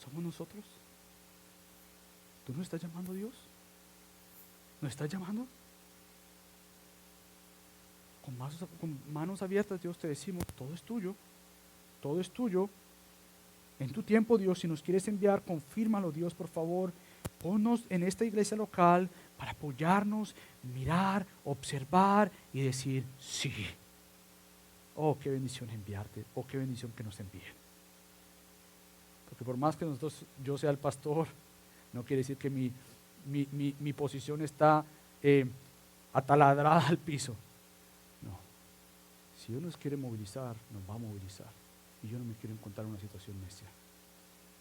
¿Somos nosotros? ¿Tú nos estás llamando, Dios? ¿Nos estás llamando? Con manos abiertas, Dios, te decimos, todo es tuyo, todo es tuyo. En tu tiempo, Dios, si nos quieres enviar, confírmalo, Dios, por favor. Ponnos en esta iglesia local para apoyarnos, mirar, observar y decir sí. Oh, qué bendición enviarte, oh, qué bendición que nos envíen. Porque por más que yo sea el pastor, no quiere decir que mi posición está ataladrada al piso. No, Si Dios nos quiere movilizar, nos va a movilizar. Y yo no me quiero encontrar en una situación necia.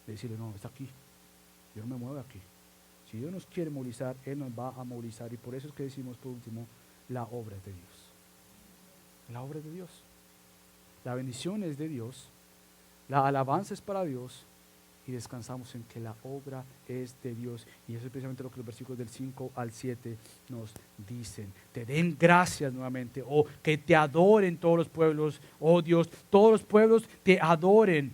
De decirle, no, está aquí. Yo no me muevo de aquí. Si Dios nos quiere movilizar, Él nos va a movilizar. Y por eso es que decimos, por último, la obra es de Dios. La obra es de Dios. La bendición es de Dios. La alabanza es para Dios. Y descansamos en que la obra es de Dios. Y eso es precisamente lo que los versículos del 5 al 7 nos dicen. Te den gracias nuevamente. O que te adoren todos los pueblos. Oh Dios, todos los pueblos te adoren.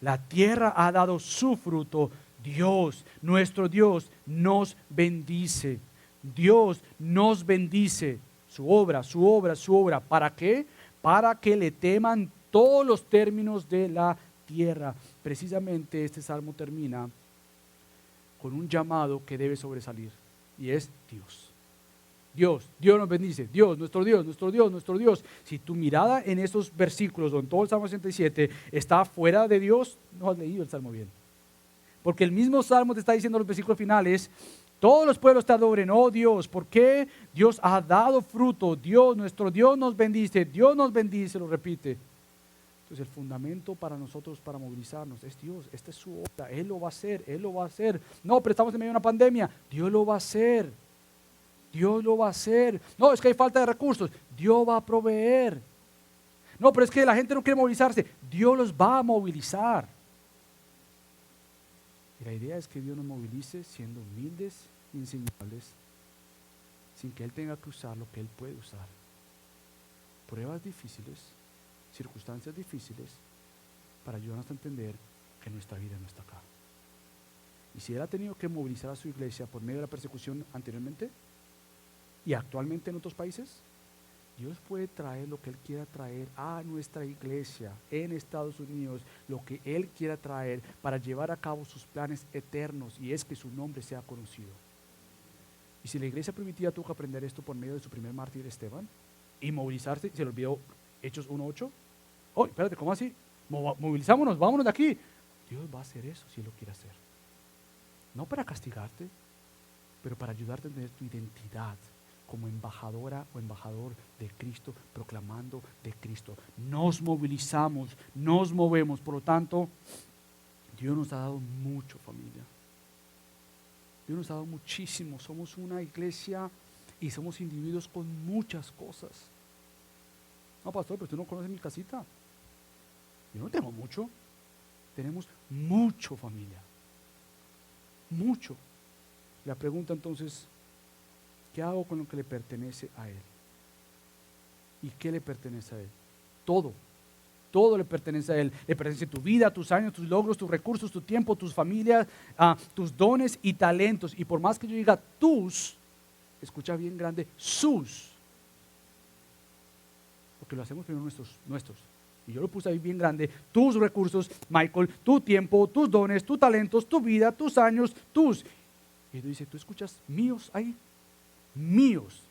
La tierra ha dado su fruto. Dios, nuestro Dios, nos bendice. Dios nos bendice. Su obra, su obra, su obra. ¿Para qué? Para que le teman todos los términos de la tierra. Precisamente este salmo termina con un llamado que debe sobresalir. Y es Dios. Dios nos bendice. Dios, nuestro Dios, nuestro Dios, nuestro Dios. Si tu mirada en estos versículos o en todo el Salmo 67 está fuera de Dios, no has leído el Salmo bien. Porque el mismo Salmo te está diciendo en los versículos finales, todos los pueblos te adoren, oh Dios, porque Dios ha dado fruto, Dios, nuestro Dios nos bendice, lo repite. Entonces el fundamento para nosotros, para movilizarnos, es Dios, esta es su obra, Él lo va a hacer, Él lo va a hacer. No, pero estamos en medio de una pandemia, Dios lo va a hacer, Dios lo va a hacer. No, es que hay falta de recursos, Dios va a proveer. No, pero es que la gente no quiere movilizarse, Dios los va a movilizar. Y la idea es que Dios nos movilice siendo humildes y enseñables, sin que Él tenga que usar lo que Él puede usar. Pruebas difíciles, circunstancias difíciles, para ayudarnos a entender que nuestra vida no está acá. Y si Él ha tenido que movilizar a su iglesia por medio de la persecución anteriormente y actualmente en otros países, Dios puede traer lo que Él quiera traer a nuestra iglesia en Estados Unidos, lo que Él quiera traer para llevar a cabo sus planes eternos, y es que su nombre sea conocido. Y si la iglesia primitiva tuvo que aprender esto por medio de su primer mártir Esteban y movilizarse, se le olvidó Hechos 1:8. Oh, espérate, ¿cómo así? Movilizámonos, vámonos de aquí. Dios va a hacer eso si Él lo quiere hacer. No para castigarte, pero para ayudarte a tener tu identidad como embajadora o embajador de Cristo, proclamando de Cristo. Nos movilizamos, nos movemos. Por lo tanto, Dios nos ha dado mucho, familia. Dios nos ha dado muchísimo. Somos una iglesia y somos individuos con muchas cosas. No, pastor, pero tú no conoces mi casita. Yo no tengo mucho. Tenemos mucho, familia. Mucho. La pregunta entonces, ¿qué hago con lo que le pertenece a Él? ¿Y qué le pertenece a Él? Todo. Todo le pertenece a Él. Le pertenece tu vida, tus años, tus logros, tus recursos, tu tiempo, tus familias, tus dones y talentos. Y por más que yo diga tus, escucha bien grande, sus. Porque lo hacemos primero nuestros. Y yo lo puse ahí bien grande. Tus recursos, Michael, tu tiempo, tus dones, tus talentos, tu vida, tus años, tus. Y tú dices, ¿tú escuchas míos ahí? Míos.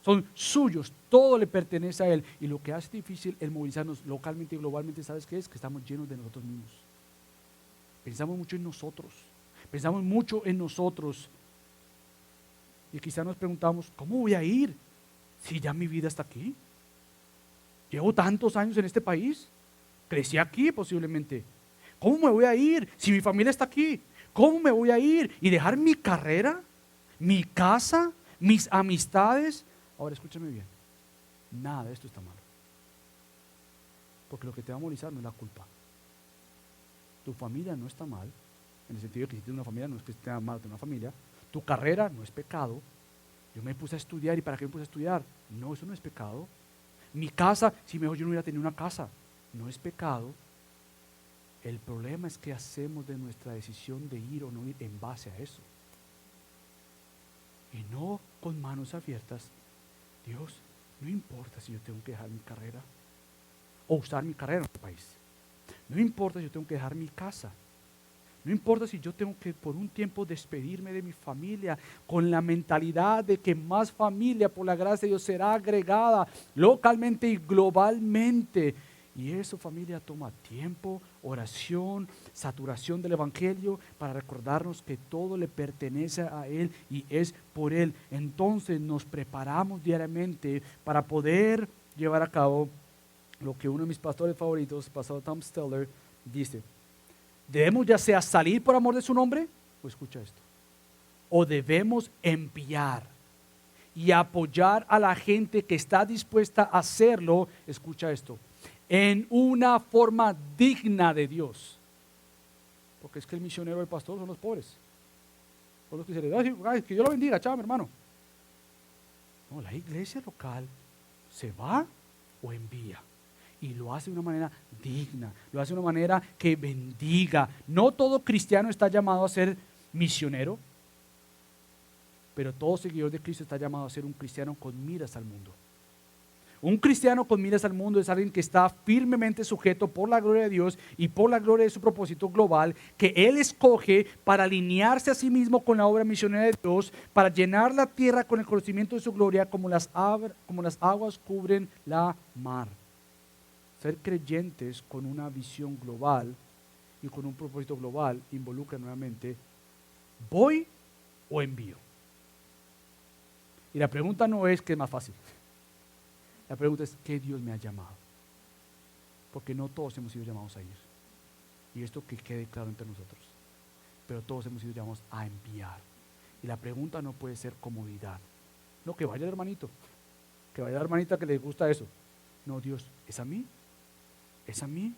Son suyos, todo le pertenece a Él. Y lo que hace difícil el movilizarnos localmente y globalmente, ¿sabes qué es? Que estamos llenos de nosotros mismos. Pensamos mucho en nosotros. Pensamos mucho en nosotros. Y quizás nos preguntamos, ¿cómo voy a ir si ya mi vida está aquí? Llevo tantos años en este país. Crecí aquí posiblemente. ¿Cómo me voy a ir si mi familia está aquí? ¿Cómo me voy a ir y dejar mi carrera, mi casa, mis amistades? Ahora escúchame bien, nada de esto está malo, porque lo que te va a movilizar no es la culpa. Tu familia no está mal, en el sentido de que si tienes una familia no es que esté mal tener una familia. Tu carrera no es pecado. Yo me puse a estudiar, ¿y para qué me puse a estudiar? No, eso no es pecado. Mi casa, si mejor yo no hubiera tenido una casa, no es pecado. El problema es que hacemos de nuestra decisión de ir o no ir en base a eso. Y no con manos abiertas. Dios, no importa si yo tengo que dejar mi carrera o usar mi carrera en otro país. No importa si yo tengo que dejar mi casa. No importa si yo tengo que por un tiempo despedirme de mi familia, con la mentalidad de que más familia por la gracia de Dios será agregada localmente y globalmente. Y eso, familia, toma tiempo, oración, saturación del Evangelio para recordarnos que todo le pertenece a Él y es por Él. Entonces nos preparamos diariamente para poder llevar a cabo lo que uno de mis pastores favoritos, pastor Tom Steller, dice: debemos ya sea salir por amor de su nombre, o escucha esto, o debemos enviar y apoyar a la gente que está dispuesta a hacerlo, escucha esto, en una forma digna de Dios. Porque es que el misionero y el pastor son los pobres. Son los que se les da, "Ay, que Dios lo bendiga, chao, mi hermano". No, la iglesia local se va o envía. Y lo hace de una manera digna, lo hace de una manera que bendiga. No todo cristiano está llamado a ser misionero, pero todo seguidor de Cristo está llamado a ser un cristiano con miras al mundo. Un cristiano con miras al mundo es alguien que está firmemente sujeto por la gloria de Dios y por la gloria de su propósito global, que Él escoge para alinearse a sí mismo con la obra misionera de Dios, para llenar la tierra con el conocimiento de su gloria, como las aguas cubren la mar. Ser creyentes con una visión global y con un propósito global involucra nuevamente: ¿voy o envío? Y la pregunta no es qué es más fácil. La pregunta es: ¿qué Dios me ha llamado? Porque no todos hemos sido llamados a ir. Y esto que quede claro entre nosotros. Pero todos hemos sido llamados a enviar. Y la pregunta no puede ser comodidad. No, que vaya el hermanito. Que vaya la hermanita que le gusta eso. No, Dios, ¿es a mí? ¿Es a mí?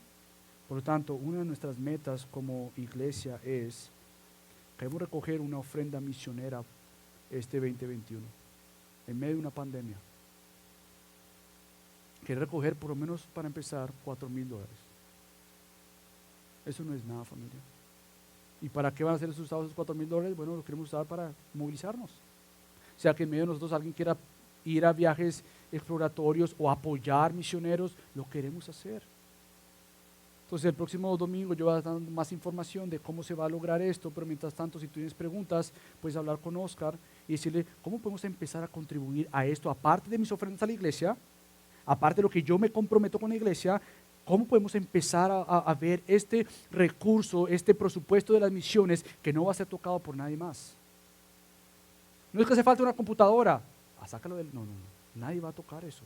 Por lo tanto, una de nuestras metas como iglesia es: queremos recoger una ofrenda misionera este 2021, en medio de una pandemia. Quiero recoger por lo menos, para empezar, $4,000. Eso no es nada, familia. ¿Y para qué van a ser usados esos $4,000? Bueno, los queremos usar para movilizarnos. O sea, que en medio de nosotros alguien quiera ir a viajes exploratorios o apoyar misioneros, lo queremos hacer. Entonces el próximo domingo yo voy a dar más información de cómo se va a lograr esto, pero mientras tanto, si tú tienes preguntas, puedes hablar con Oscar y decirle: ¿cómo podemos empezar a contribuir a esto? Aparte de mis ofrendas a la iglesia, aparte de lo que yo me comprometo con la iglesia, ¿cómo podemos empezar a ver este recurso, este presupuesto de las misiones que no va a ser tocado por nadie más? No es que hace falta una computadora. Sácalo del... No. Nadie va a tocar eso.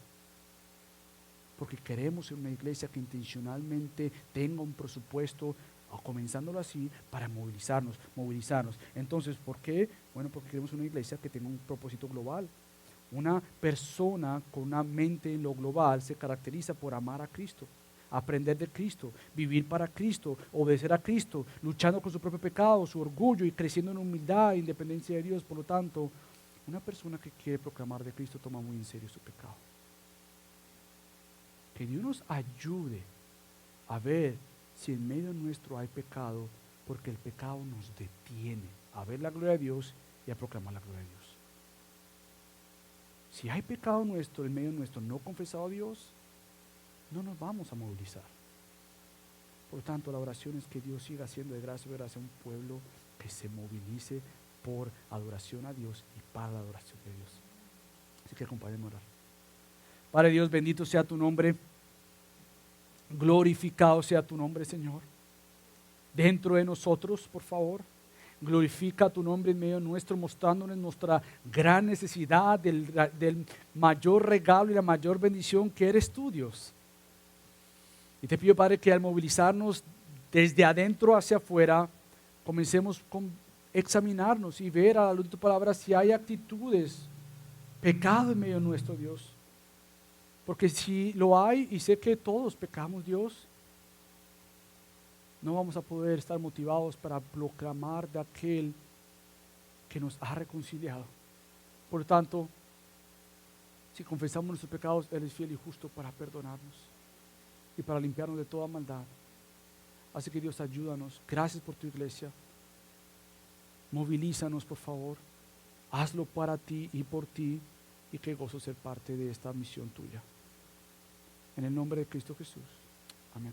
Porque queremos ser una iglesia que intencionalmente tenga un presupuesto, comenzándolo así, para movilizarnos. Entonces, ¿por qué? Bueno, porque queremos una iglesia que tenga un propósito global. Una persona con una mente en lo global se caracteriza por amar a Cristo, aprender de Cristo, vivir para Cristo, obedecer a Cristo, luchando con su propio pecado, su orgullo y creciendo en humildad e independencia de Dios. Por lo tanto, una persona que quiere proclamar de Cristo toma muy en serio su pecado. Que Dios nos ayude a ver si en medio nuestro hay pecado, porque el pecado nos detiene a ver la gloria de Dios y a proclamar la gloria de Dios. Si hay pecado nuestro, en medio nuestro, no confesado a Dios, no nos vamos a movilizar. Por lo tanto, la oración es que Dios siga haciendo de gracia un pueblo que se movilice por adoración a Dios y para la adoración de Dios. Así que acompáñenme a orar. Padre Dios, bendito sea tu nombre, glorificado sea tu nombre, Señor. Dentro de nosotros, por favor, glorifica tu nombre en medio nuestro, mostrándonos nuestra gran necesidad del mayor regalo y la mayor bendición que eres tú, Dios. Y te pido, Padre, que al movilizarnos desde adentro hacia afuera, comencemos con examinarnos y ver a la luz de tu palabra si hay actitudes, pecado en medio nuestro, Dios. Porque si lo hay, y sé que todos pecamos, Dios, no vamos a poder estar motivados para proclamar de aquel que nos ha reconciliado. Por lo tanto, si confesamos nuestros pecados, Él es fiel y justo para perdonarnos y para limpiarnos de toda maldad. Así que Dios, ayúdanos. Gracias por tu iglesia. Movilízanos, por favor. Hazlo para ti y por ti, y qué gozo ser parte de esta misión tuya. En el nombre de Cristo Jesús. Amén.